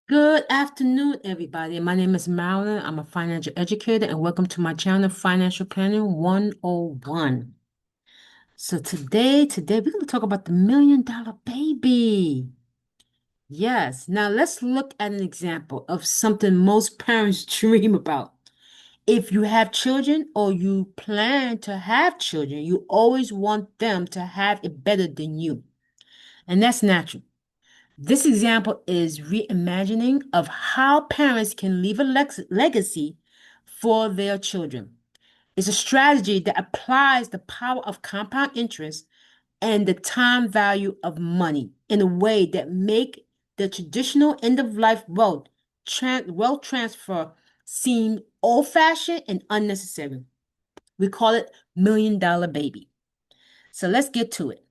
Good afternoon, everybody. My name is Marilyn. I'm a financial educator, and welcome to my channel, Financial Planning 101. So today we're going to talk about the million-dollar baby. Yes. Now let's look at an example of something most parents dream about. If you have children or you plan to have children, you always want them to have it better than you. And that's natural. This example is reimagining of how parents can leave a legacy for their children. It's a strategy that applies the power of compound interest and the time value of money in a way that make the traditional end-of-life wealth transfer seem old-fashioned and unnecessary. We call it million-dollar baby. So let's get to it.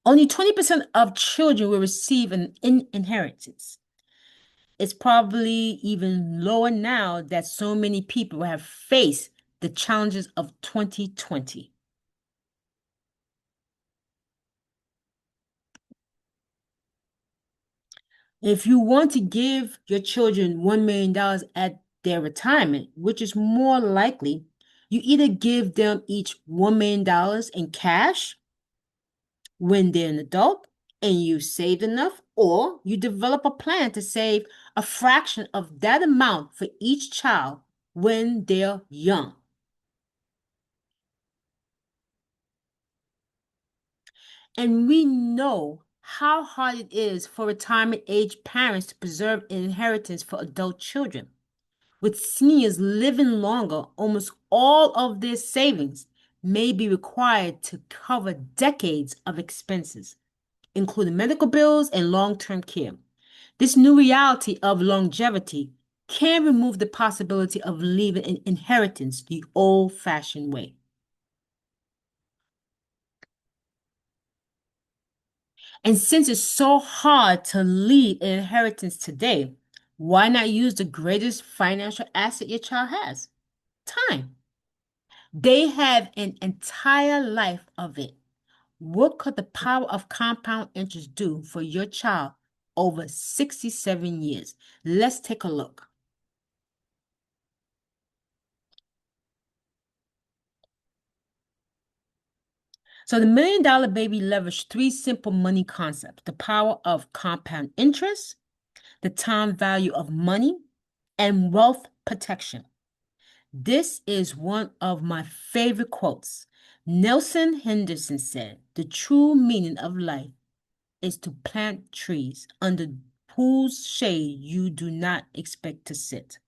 Only 20% of children will receive an inheritance. It's probably even lower now that so many people have faced the challenges of 2020. If you want to give your children $1 million at their retirement, which is more likely, you either give them each $1 million in cash when they're an adult and you saved enough, or you develop a plan to save a fraction of that amount for each child when they're young. And we know how hard it is for retirement age parents to preserve an inheritance for adult children. With seniors living longer, almost all of their savings may be required to cover decades of expenses, including medical bills and long term care. This new reality of longevity can remove the possibility of leaving an inheritance the old fashioned way. And since it's so hard to leave an inheritance today, why not use the greatest financial asset your child has? Time. They have an entire life of it. What could the power of compound interest do for your child over 67 years? Let's take a look. So the million-dollar baby leveraged three simple money concepts: the power of compound interest, the time value of money, and wealth protection. This is one of my favorite quotes. Nelson Henderson said, "The true meaning of life is to plant trees under whose shade you do not expect to sit."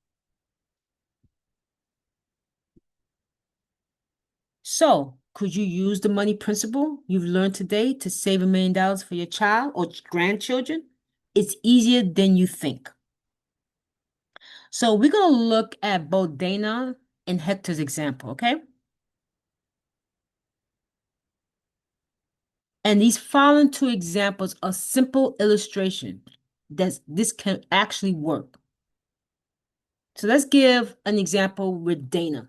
So, could you use the money principle you've learned today to save $1 million for your child or grandchildren? It's easier than you think. So, we're going to look at both Dana and Hector's example, okay? And these following two examples are simple illustration that this can actually work. So let's give an example with Dana.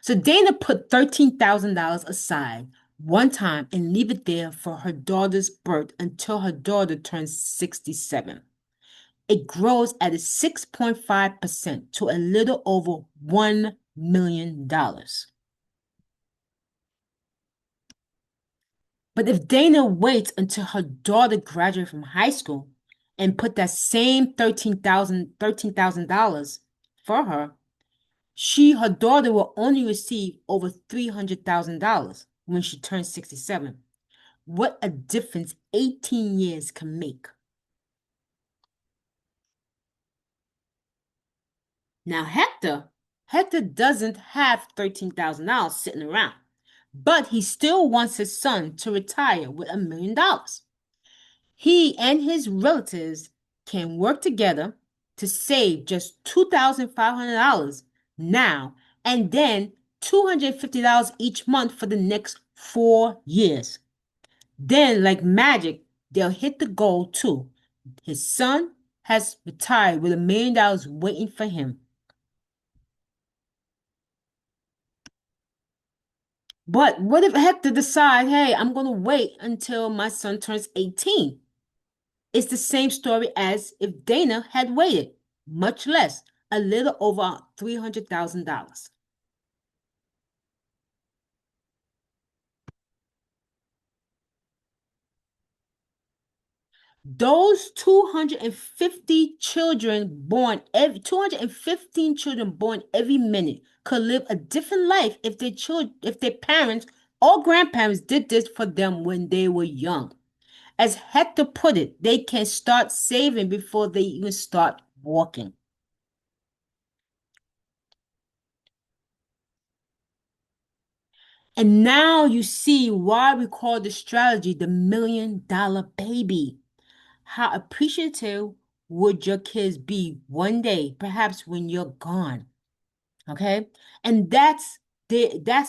So Dana put $13,000 aside one time and leave it there for her daughter's birth until her daughter turns 67. It grows at a 6.5% to a little over $1 million. But if Dana waits until her daughter graduates from high school and put that same $13,000 for her, her daughter will only receive over $300,000 when she turns 67. What a difference 18 years can make. Now, Hector doesn't have $13,000 sitting around, but he still wants his son to retire with $1 million. He and his relatives can work together to save just $2,500 now and then $250 each month for the next 4 years. Then, like magic, they'll hit the goal too. His son has retired with $1 million waiting for him. But what if I had to decide, hey, I'm going to wait until my son turns 18? It's the same story as if Dana had waited, much less, a little over $300,000. Those 215 children born every minute could live a different life if their parents or grandparents did this for them when they were young. As Hector put it, they can start saving before they even start walking. And now you see why we call this strategy the $1 million baby. How appreciative would your kids be one day, perhaps when you're gone? Okay. And that's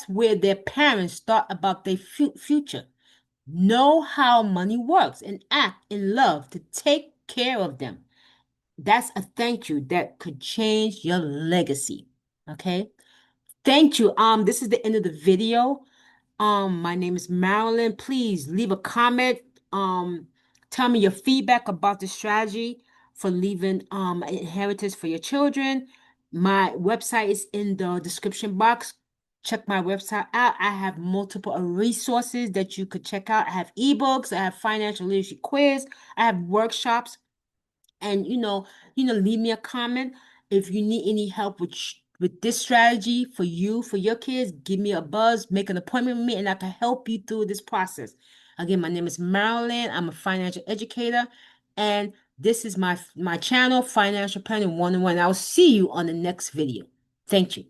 where their parents thought about their future. Know how money works and act in love to take care of them. That's a thank you that could change your legacy. Okay. Thank you. This is the end of the video. My name is Marilyn. Please leave a comment. Tell me your feedback about the strategy for leaving an inheritance for your children. My website is in the description box. Check my website out. I have multiple resources that you could check out. I have ebooks, I have financial literacy quiz, I have workshops, and leave me a comment if you need any help with this strategy for you, for your kids. Give me a buzz, make an appointment with me, and I can help you through this process. Again, my name is Marilyn. I'm a financial educator, and this is my channel, Financial Planning 101. I'll see you on the next video. Thank you.